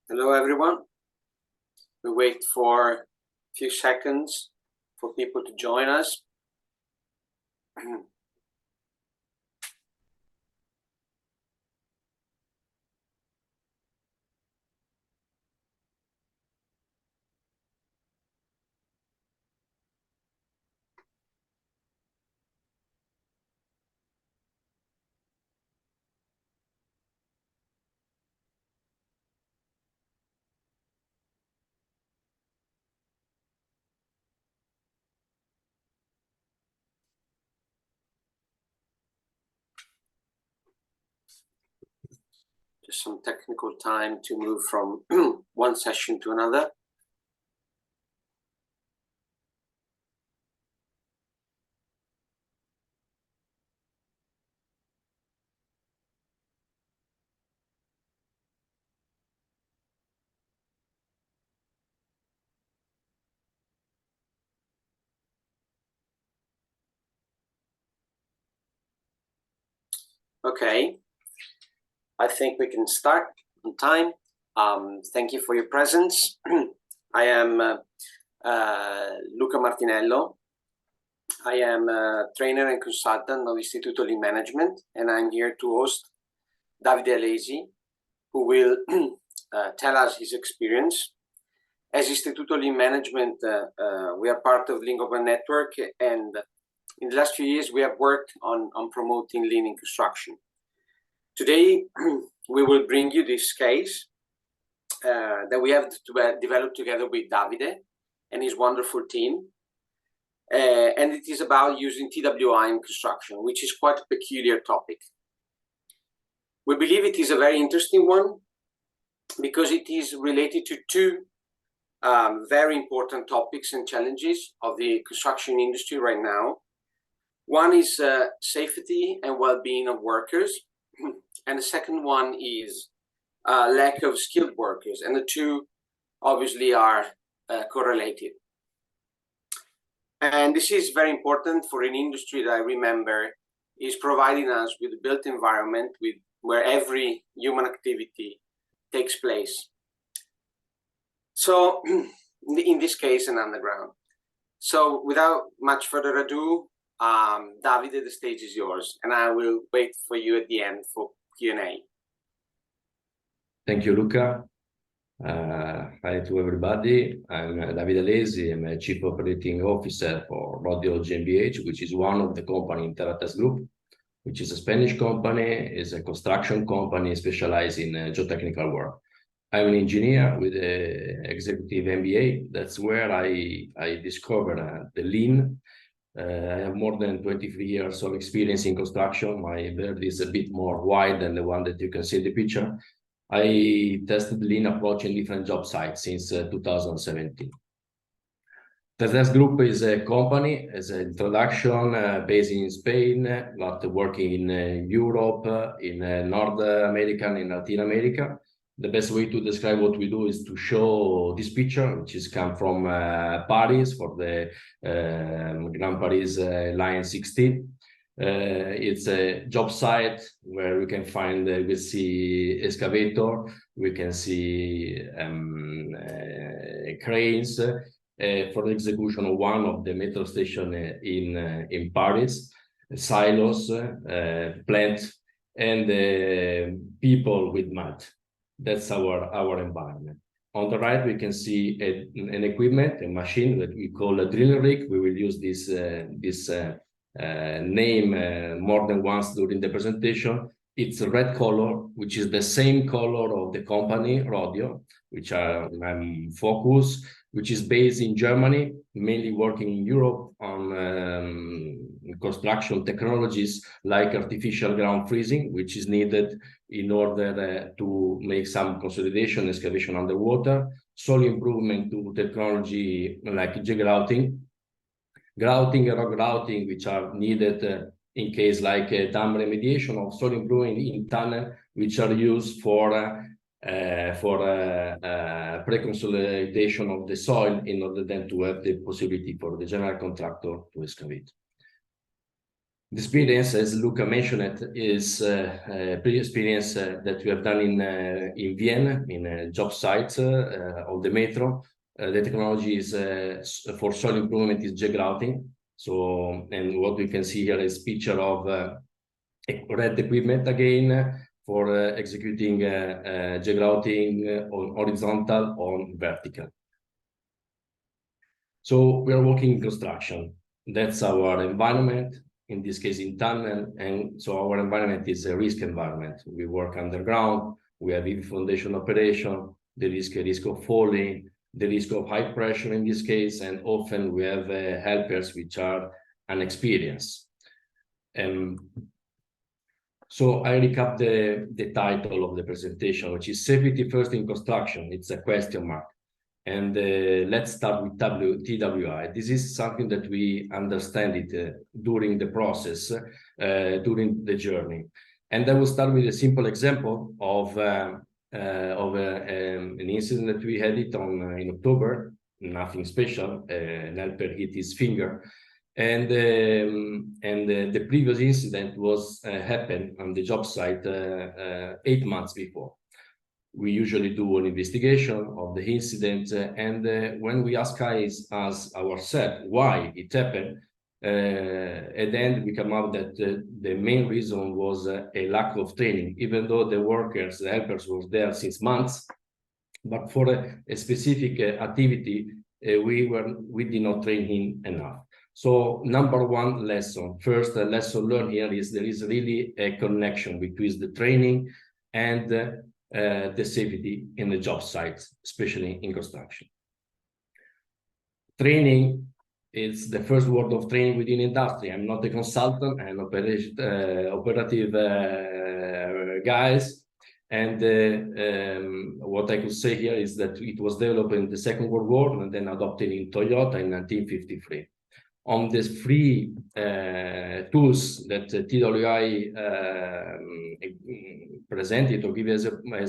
Hello, everyone. We wait for a few seconds for people to join us. Just some technical time to move from one session to another. Okay, I think we can start on time. Thank you for your presence. I am Luca Martinello. I am a trainer and consultant of Istituto Lean Management, and I'm here to host Davide Alesi, who will tell us his experience. As Istituto Lean Management, we are part of Lean Global Network, and in the last few years, we have worked on promoting lean in construction. Today, we will bring you this case that we have developed together with Davide and his wonderful team. And it is about using TWI in construction, which is quite a peculiar topic. We believe it is a very interesting one because it is related to two very important topics and challenges of the construction industry right now. One is safety and well-being of workers, and the second one is lack of skilled workers, and the two obviously are correlated. And this is very important for an industry that I remember is providing us with a built environment where every human activity takes place. So in this case, an underground. So without much further ado, Davide, the stage is yours, and I will wait for you at the end for Q&A. Thank you, Luca. Hi to everybody. I'm Davide Alesi. I'm a Chief Operating Officer for Rodio GmbH, which is one of the company in Terrates Group, which is a Spanish company, is a construction company specialized in geotechnical work. I'm an engineer with an executive MBA. That's where I discovered the lean. I have more than 23 years of experience in construction. My beard is a bit more wide than the one that you can see in the picture. I tested lean approach in different job sites since 2017. Terrates Group is a company, as an introduction, based in Spain, but working in Europe, in North America, and in Latin America. The best way to describe what we do is to show this picture, which is come from Paris for the Grand Paris Line 16. It's a job site where we can find, we see excavator, we can see cranes for the execution of one of the metro station in Paris, silos, plant, and people with mud. That's our environment. On the right, we can see an equipment, a machine that we call a drill rig. We will use this name more than once during the presentation. It's a red color, which is the same color of the company, Rodio, which are focus, which is based in Germany, mainly working in Europe on construction technologies like artificial ground freezing, which is needed in order to make some consolidation, excavation underwater, soil improvement to technology like J-grouting, grouting and rock grouting, which are needed in case like dam remediation or soil improvement in tunnel, which are used for pre-consolidation of the soil in order then to have the possibility for the general contractor to excavate. The experience, as Luca mentioned, is a previous experience that we have done in Vienna, in a job site of the metro. The technology is for soil improvement is jet grouting. So, and what we can see here is picture of red equipment again for executing jet grouting on horizontal or vertical. So we are working in construction. That's our environment, in this case in tunnel, and so our environment is a risk environment. We work underground, we have heavy foundation operation, the risk of falling, the risk of high pressure in this case, and often we have helpers which are inexperienced. So I recap the title of the presentation, which is Safety First in Construction. It's a question mark. And let's start with TWI. This is something that we understand it during the process, during the journey. And I will start with a simple example of an incident that we had it on in October. Nothing special. An helper hit his finger, and the previous incident was happened on the job site 8 months before. We usually do an investigation of the incident, and when we ask us ourselves why it happened, at the end we come out that the main reason was a lack of training, even though the workers, the helpers were there since months, but for a specific activity, we did not train him enough. So number one lesson, first lesson learned here is there is really a connection between the training and the safety in the job sites, especially in construction. Training is the first word of training within industry. I'm not a consultant, I'm operative guys. And what I could say here is that it was developed in the Second World War and then adopted in Toyota in 1953. On the free tools that TWI presented or give as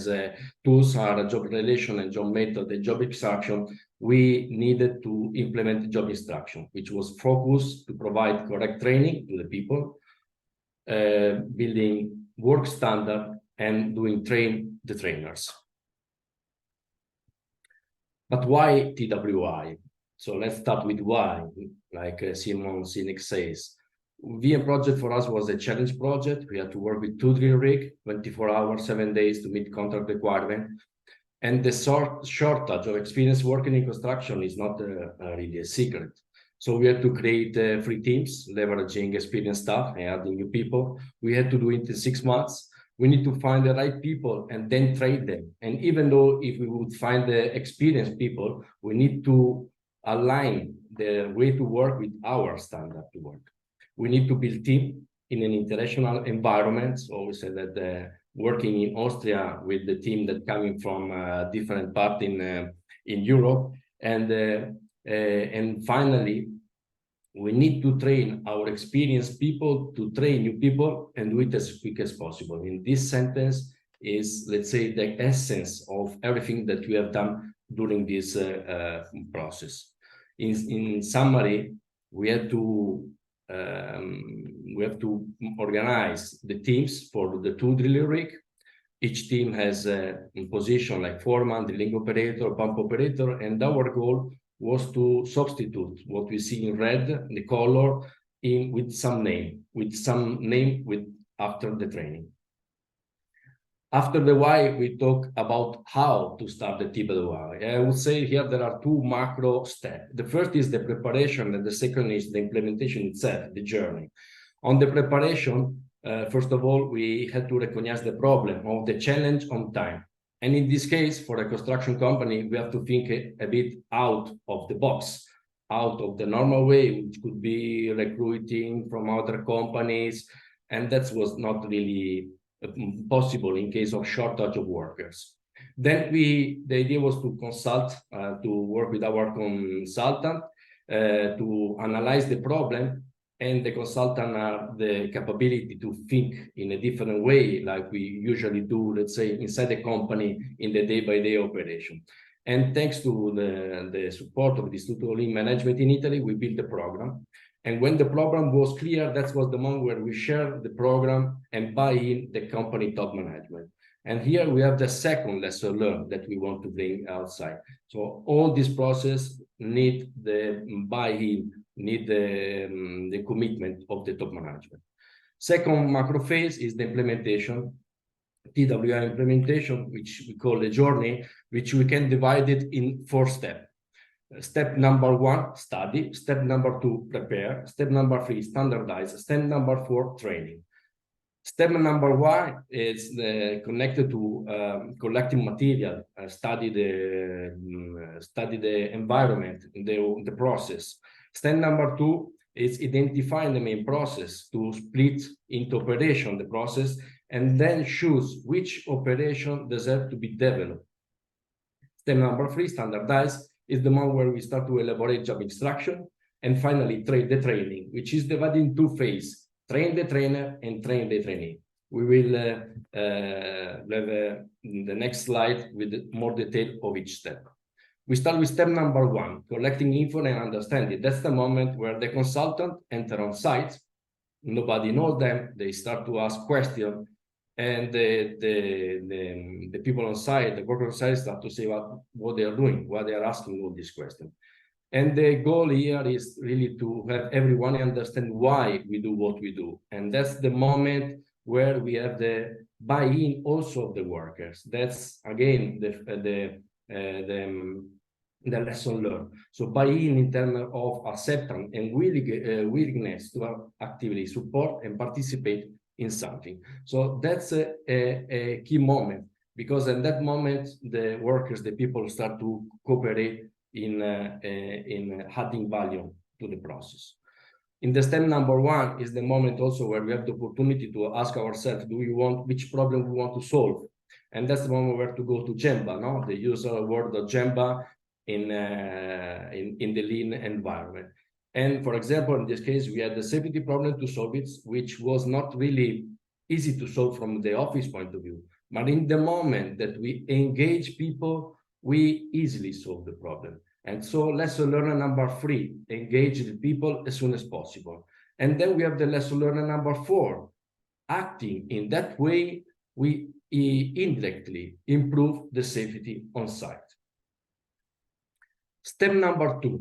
a tools are job relation and job method and job extraction, we needed to implement job instruction, which was focused to provide correct training to the people, building work standard and train the trainers. But why TWI? So let's start with why, like Simon Sinek says. VM project for us was a challenge project. We had to work with 2 drill rigs, 24 hours, 7 days to meet contract requirement. And the shortage of experience working in construction is not really a secret. So we had to create 3 teams, leveraging experienced staff and adding new people. We had to do it in 6 months. We need to find the right people and then train them. And even though if we would find the experienced people, we need to align the way to work with our standard to work. We need to build team in an international environment. So we said that working in Austria with the team that coming from different part in Europe, and finally, we need to train our experienced people to train new people and do it as quick as possible. In this sentence is, let's say, the essence of everything that we have done during this process. In summary, we have to organize the teams for the 2 drill rig. Each team has a position like foreman, drilling operator, pump operator, and our goal was to substitute what we see in red, the color, with some name after the training. After the why, we talk about how to start the TWI. I would say here there are 2 macro steps. The first is the preparation, and the second is the implementation itself, the journey. On the preparation, first of all, we had to recognize the problem of the challenge on time. And in this case, for a construction company, we have to think a bit out of the box, out of the normal way, which could be recruiting from other companies. And that was not really possible in case of shortage of workers. Then the idea was to consult, to work with our consultant to analyze the problem, and the consultant have the capability to think in a different way, like we usually do, let's say, inside the company in the day-by-day operation. And thanks to the support of the Institute of Lean Management in Italy, we built the program. And when the program was clear, that was the moment where we share the program and buy in the company top management. And here we have the second lesson learned that we want to bring outside. So all this process need the buy-in, need the commitment of the top management. Second macro phase is the implementation, TWI implementation, which we call the journey, which we can divide it in 4 steps. Step number 1, study. Step number 2, prepare. Step number 3, standardize. Step number 4, training. Step number 1 is connected to collecting material, study the environment, the process. Step number 2 is identifying the main process to split into operation the process, and then choose which operation deserves to be developed. Step number 3, standardize, is the one where we start to elaborate job instruction, and finally the training, which is divided in 2 phases: train the trainer and train the trainee. We will have the next slide with more detail of each step. We start with step number 1, collecting info and understanding. That's the moment where the consultant enter on site. Nobody knows them. They start to ask questions, and the people on site, the workers on site, start to say what they are doing, why they are asking all these questions. And the goal here is really to have everyone understand why we do what we do. And that's the moment where we have the buy-in also of the workers. That's, again, the lesson learned. So buy-in in terms of acceptance and willingness to actively support and participate in something. So that's a key moment, because in that moment, the workers, the people start to cooperate in adding value to the process. In the step number 1 is the moment also where we have the opportunity to ask ourselves, which problem we want to solve? And that's the moment where to go to Gemba, no? The usual word of Gemba in the lean environment. And for example, in this case, we had the safety problem to solve it, which was not really easy to solve from the office point of view. But in the moment that we engage people, we easily solve the problem. And so lesson learner number 3, engage the people as soon as possible. And then we have the lesson learner number 4, acting in that way, we indirectly improve the safety on site. Step number 2,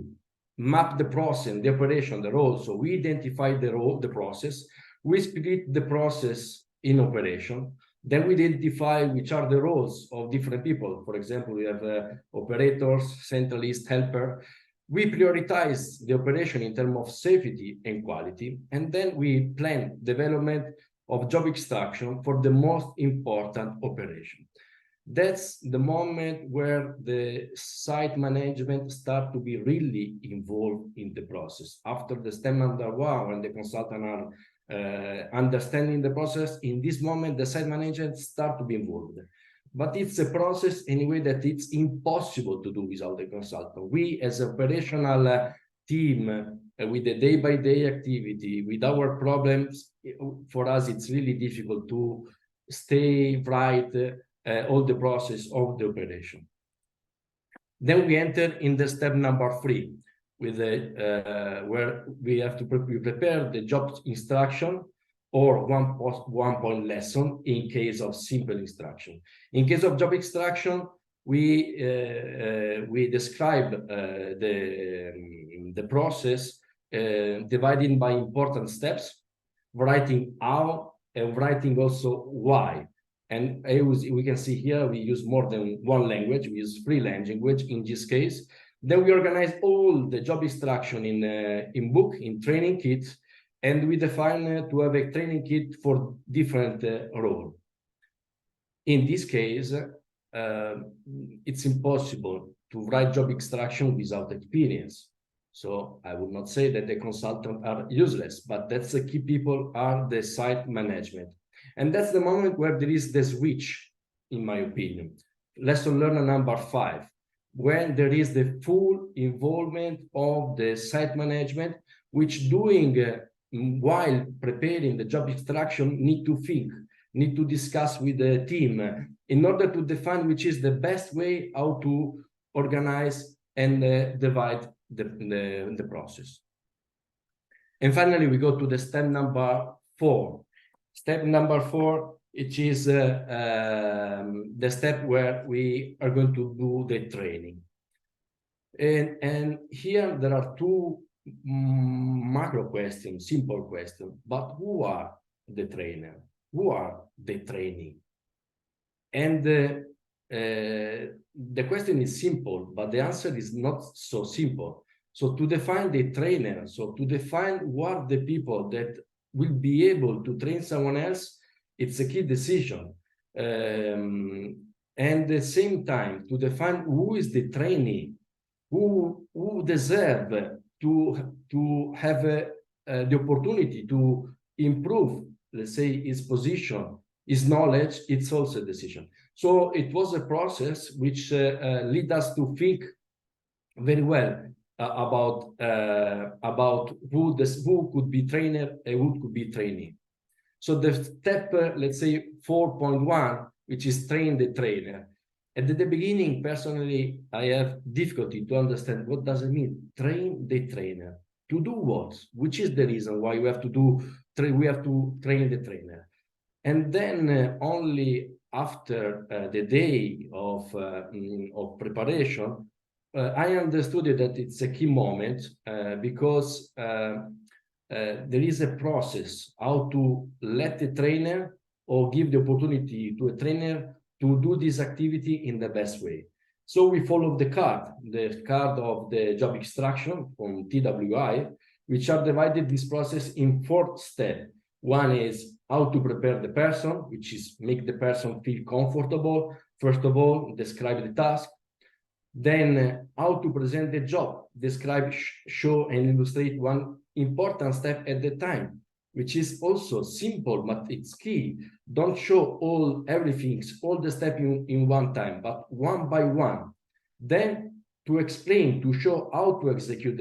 map the process, the operation, the role. So we identify the role, the process. We split the process in operation. Then we identify which are the roles of different people. For example, we have operators, centralists, helper. We prioritize the operation in terms of safety and quality. And then we plan development of job extraction for the most important operation. That's the moment where the site management start to be really involved in the process. After the step number 1, when the consultant are understanding the process, in this moment, the site management start to be involved. But it's a process anyway that it's impossible to do without the consultant. We, as an operational team, with the day-by-day activity, with our problems, for us, it's really difficult to stay right all the process of the operation. Then we enter in the step number 3, with where we have to prepare the job instruction or one point lesson in case of simple instruction. In case of job instruction, we describe the process dividing by important steps, writing how and writing also why. And we can see here, we use more than one language. We use 3 languages in this case. Then we organize all the job instruction in book, in training kit, and we define to have a training kit for different role. In this case, it's impossible to write job instruction without experience. So I would not say that the consultants are useless, but that's the key people are the site management. And that's the moment where there is the switch, in my opinion. Lesson learner number 5, when there is the full involvement of the site management, which doing while preparing the job instruction need to think, need to discuss with the team in order to define which is the best way how to organize and divide the process. And finally, we go to the step number 4. Step number 4, which is the step where we are going to do the training. And here there are two macro questions, simple questions, but who are the trainer? Who are the trainee? And the question is simple, but the answer is not so simple. So to define the trainer, so to define who are the people that will be able to train someone else, it's a key decision. And at the same time, to define who is the trainee, who deserve to have the opportunity to improve, let's say, his position, his knowledge, it's also a decision. So it was a process which led us to think very well about who could be trainer and who could be trainee. So the step, let's say 4.1, which is train the trainer. At the beginning, personally, I have difficulty to understand what does it mean, train the trainer. To do what? Which is the reason why we have to train the trainer? And then only after the day of preparation, I understood that it's a key moment because there is a process how to let the trainer or give the opportunity to a trainer to do this activity in the best way. So we follow the card of the job extraction from TWI, which are divided this process in 4 steps. One is how to prepare the person, which is make the person feel comfortable. First of all, describe the task. Then how to present the job, describe, show, and illustrate one important step at the time, which is also simple, but it's key. Don't show everything, all the steps in one time, but one by one. Then to explain, to show how to execute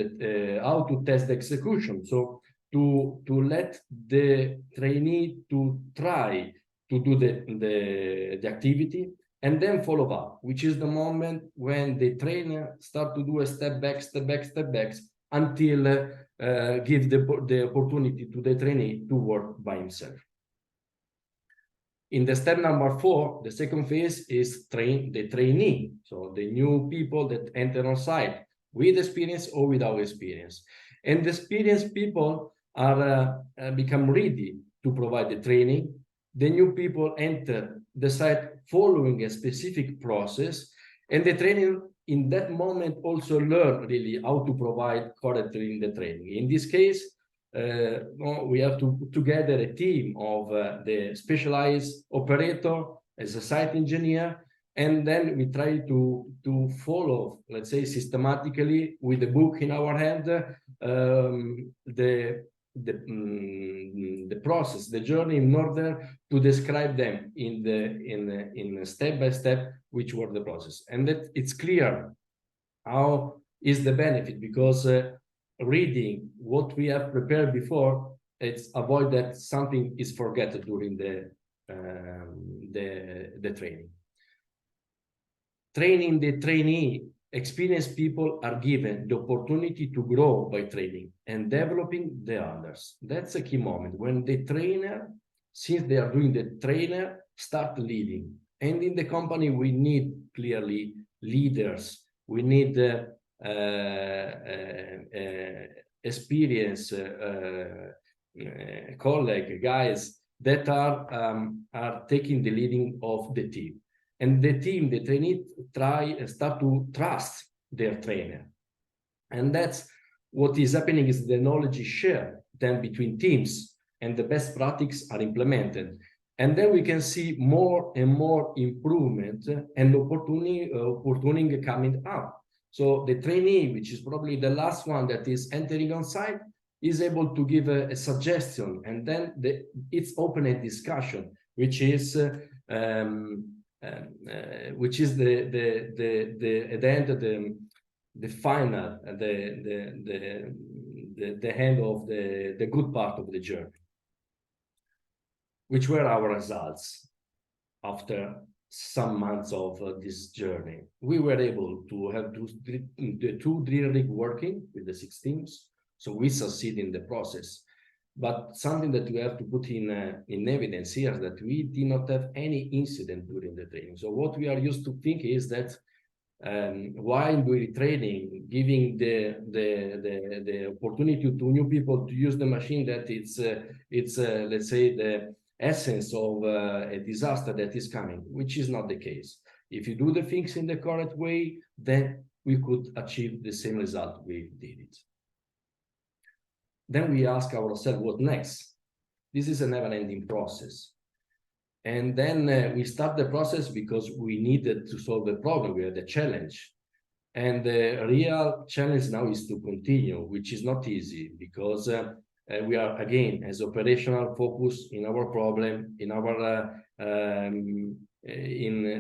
how to test the execution. So to let the trainee to try to do the activity, and then follow up, which is the moment when the trainer start to do a step back, until give the opportunity to the trainee to work by himself. In the step number 4, the second phase is train the trainee. So the new people that enter on site with experience or without experience. And the experienced people are become ready to provide the training. The new people enter the site following a specific process, and the trainer in that moment also learn really how to provide correctly in the training. In this case, we have to gather a team of the specialized operator as a site engineer, and then we try to follow, let's say, systematically with the book in our hand, the process, the journey, in order to describe them in step by step which were the process, and that it's clear how is the benefit, because reading what we have prepared before, it's avoid that something is forgotten during the training. Training the trainee, experienced people are given the opportunity to grow by training and developing the others. That's a key moment when the trainer, since they are doing the trainer, start leading. And in the company, we need clearly leaders. We need experienced colleagues, guys that are taking the leading of the team. And the team, the trainee, start to trust their trainer. And that's what is happening, is the knowledge is shared then between teams, and the best practices are implemented. And then we can see more and more improvement and opportunity coming up. So the trainee, which is probably the last one that is entering on site, is able to give a suggestion, and then it's open a discussion, which is the at the end of the final, the end of the good part of the journey. Which were our results after some months of this journey? We were able to have the 2 drill rig working with the 6 teams. So we succeed in the process. But something that we have to put in evidence here is that we did not have any incident during the training. So what we are used to think is that while doing training, giving the opportunity to new people to use the machine, that it's let's say the essence of a disaster that is coming, which is not the case. If you do the things in the correct way, then we could achieve the same result we did it. Then we ask ourselves, what next? This is a never-ending process. And then we start the process because we needed to solve the problem. We had a challenge. And the real challenge now is to continue, which is not easy because we are, again, as operational focus in our problem, in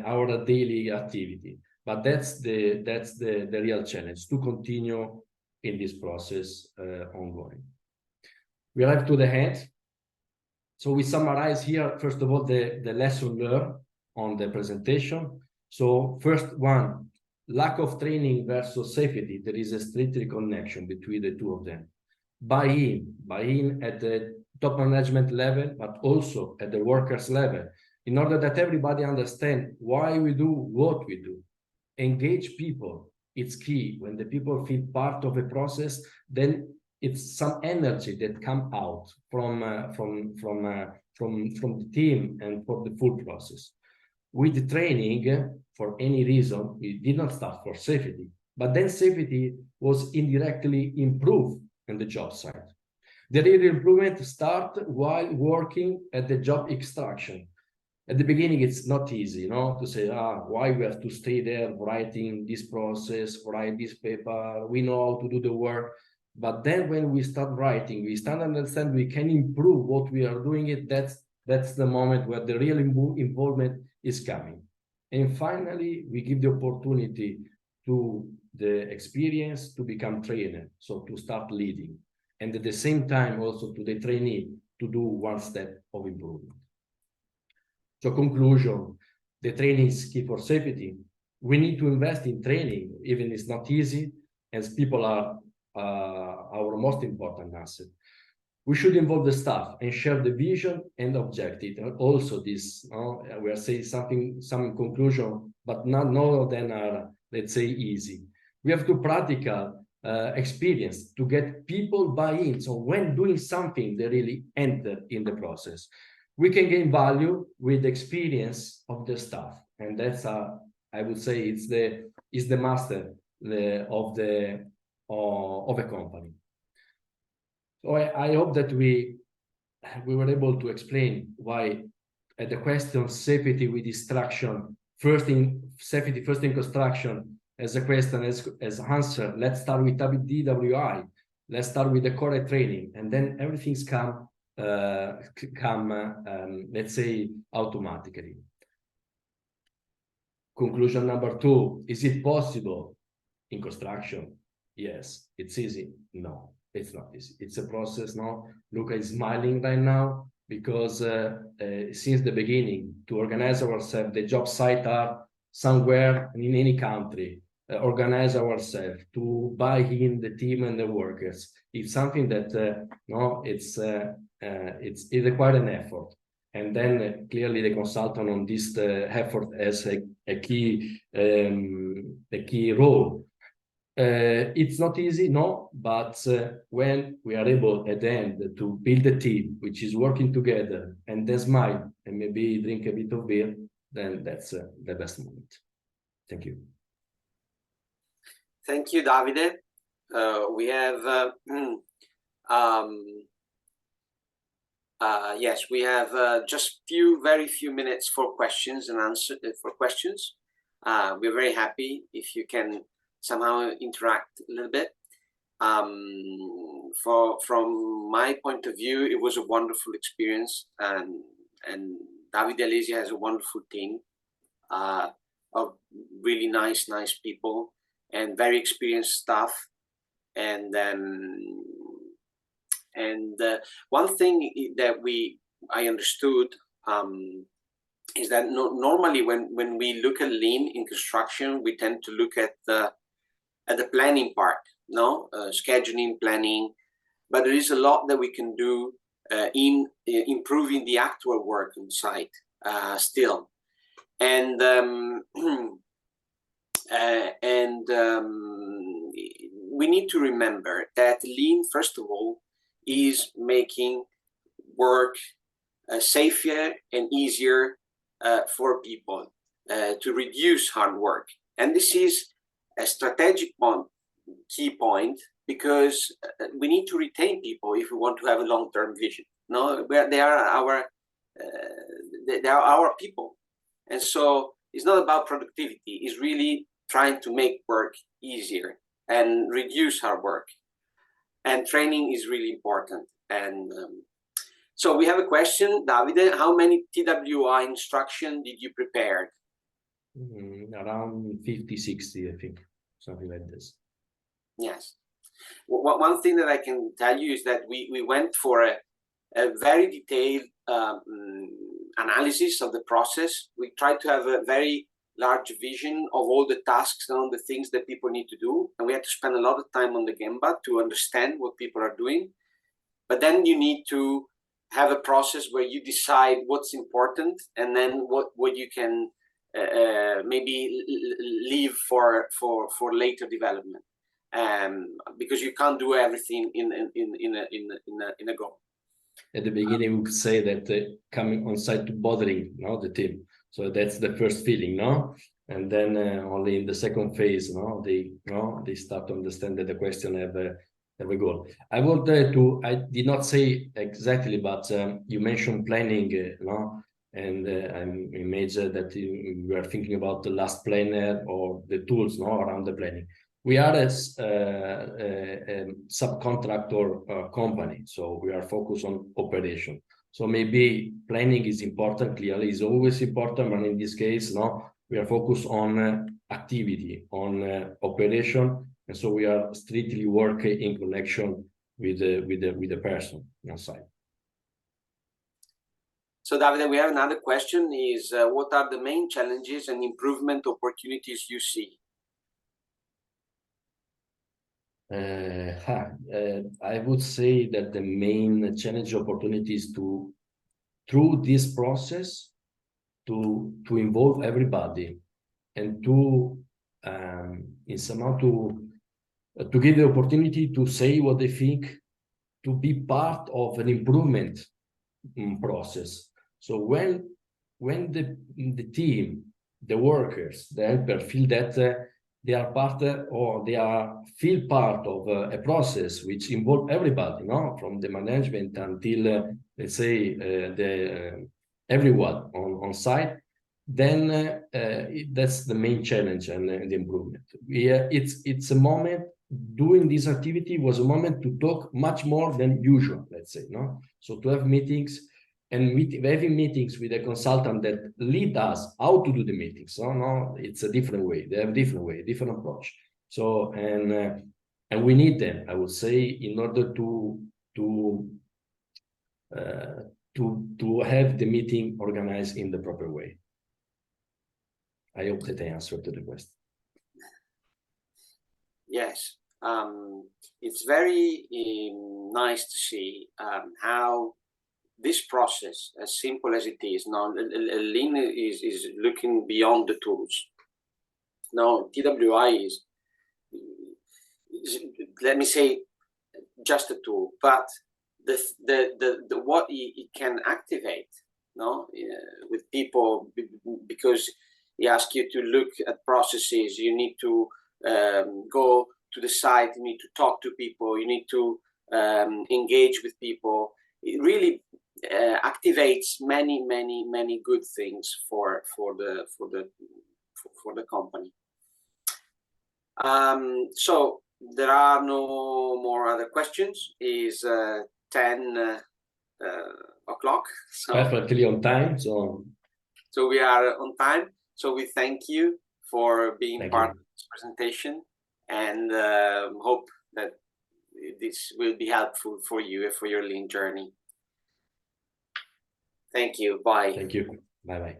our daily activity. But that's the real challenge, to continue in this process ongoing. We arrive to the end. So we summarize here, first of all, the lesson learned on the presentation. So first one, lack of training versus safety. There is a strict connection between the two of them. Buy-in at the top management level, but also at the workers level, in order that everybody understand why we do what we do. Engage people. It's key. When the people feel part of a process, then it's some energy that come out from the team and for the full process. With the training, for any reason, we did not start for safety, but then safety was indirectly improved in the job site. The real improvement start while working at the job extraction. At the beginning, it's not easy, to say, why we have to stay there writing this process, write this paper, we know how to do the work. But then when we start writing, we start to understand we can improve what we are doing. That's the moment where the real involvement is coming. And finally, we give the opportunity to the experience to become trainer, so to start leading. And at the same time, also to the trainee to do one step of improvement. So conclusion, the training is key for safety. We need to invest in training, even if it's not easy, as people are our most important asset. We should involve the staff and share the vision and objective. And also this, we are saying some conclusion, but none of them are, let's say, easy. We have to practical experience to get people buy-in. So when doing something, they really enter in the process. We can gain value with the experience of the staff. And that's, I would say, it's the master of a company. So I hope that we were able to explain why the question safety with distraction, safety first in construction, as a question as answer. Let's start with TWI. Let's start with the correct training, and then everything's come let's say, automatically. Conclusion number 2, is it possible in construction? Yes. It's easy? No, it's not easy. It's a process. No, Luca is smiling right now because since the beginning, to organize ourselves, the job site are somewhere in any country, organize ourselves, to buy in the team and the workers. It's something that it requires an effort. And then clearly the consultant on this effort has a key role. It's not easy, no, but when we are able at the end to build a team which is working together and then smile and maybe drink a bit of beer, then that's the best moment. Thank you. Thank you, Davide. We have yes, we have just very few minutes for questions and answers. We're very happy if you can somehow interact a little bit. From my point of view, it was a wonderful experience, and Davide Alesi has a wonderful team of really nice people and very experienced staff. And one thing that I understood is that normally when we look at lean in construction, we tend to look at the planning part, scheduling, planning, but there is a lot that we can do in improving the actual work on site still. And we need to remember that Lean, first of all, is making work safer and easier for people to reduce hard work. And this is a strategic key point, because we need to retain people if we want to have a long-term vision. No, they are our people, and so it's not about productivity. It's really trying to make work easier and reduce hard work. And training is really important. And so we have a question, Davide. How many TWI instruction did you prepare? Around 50, 60, I think, something like this. Yes. One thing that I can tell you is that we went for a very detailed analysis of the process. We tried to have a very large vision of all the tasks and all the things that people need to do. And we had to spend a lot of time on the Gemba to understand what people are doing. But then you need to have a process where you decide what's important, and then what you can maybe leave for later development. Because you can't do everything in a go. At the beginning, we could say that coming on site to bothering, the team. So that's the first feeling, and then only in the second phase, they start to understand that the question have a goal. I did not say exactly, but you mentioned planning, and I imagine that we are thinking about the last planner or the tools, around the planning. We are a subcontractor company, so we are focused on operation. So maybe planning is important, clearly is always important, but in this case, we are focused on activity, on operation, and so we are strictly working in connection with the person on site. So Davide, we have another question, is what are the main challenges and improvement opportunities you see? I would say that the main challenge opportunity is through this process, to involve everybody, and to somehow to give the opportunity to say what they think, to be part of an improvement process. So when the team, the workers, the helpers feel that they are part or feel part of a process which involves everybody, from the management until let's say everyone on site, then that's the main challenge and the improvement. It's a moment. Doing this activity was a moment to talk much more than usual, let's say, so to have meetings. And having meetings with a consultant that lead us how to do the meetings. It's a different way. They have a different way, different approach. So and we need them, I would say, in order to have the meeting organized in the proper way. I hope that I answered to the question. Yes, it's very nice to see how this process, as simple as it is, now Lean is looking beyond the tools. Now TWI is, let me say, just a tool, but the what it can activate, with people, because he asks you to look at processes. You need to go to the site. You need to talk to people. You need to engage with people. It really activates many good things for the company. So there are no more other questions. Is 10 o'clock. So perfectly on time. So we are on time. So we thank you for being part of this presentation, and hope that this will be helpful for you for your Lean journey. Thank you. Bye. Thank you. Bye-bye.